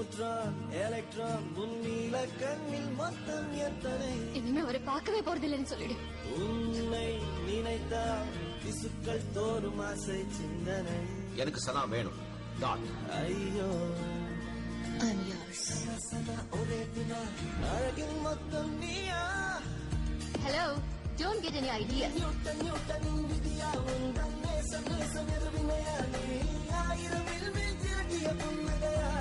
Neutron electron முன்னில கண்ணில் மொத்தம் எத்தனை இனிமே அவரை பார்க்கவே போறதில்லைன்னு சொல்லிடு. உன்னை நினைத்தால் திசுக்கள் தோறும் ஆசை சிந்தனை. எனக்கு சனா வேணும். ஐயோ I'm yours. ஒரே தினா அழகில் மொத்தம் நீயா. Hello, don't get any ideas. Newton விதியா உந்தன் நேசம் நேசம் எதுவினையா நீ ஆயிரம் வில்வில் திரட்டிய புன்னகையா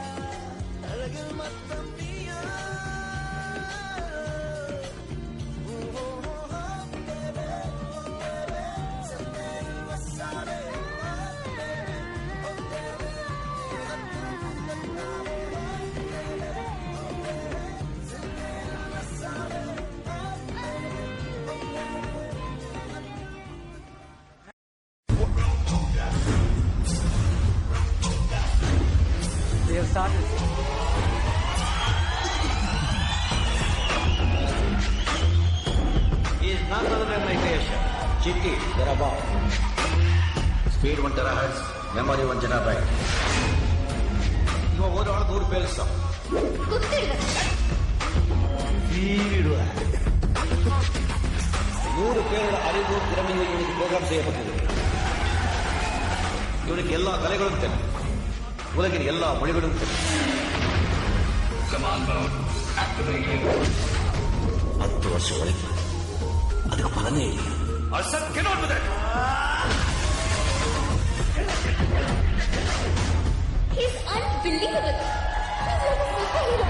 அழகில் மொத்தம் நீயா. They have started. He is none other than my creation. Chitti, thereabout. Speed 1 terahertz, memory 1 gigabyte. ಇವಾಗ ಓದೋಣ 100 ಪೇಲ್ಸ್. குத்திடுங்க. 100 பேரோட அறிவு திறமையை இவனுக்கு ப்ரோக்ராம் செய்யப்பட்டது. இவனுக்கு எல்லா கலைகளும் தெரியும். உலகின் எல்லா மொழிகளும் தெரியும். 10 வருஷம் உழைப்பு அதுக்கு பலனே இல்லை. He's unbelievable. He's like a superhero.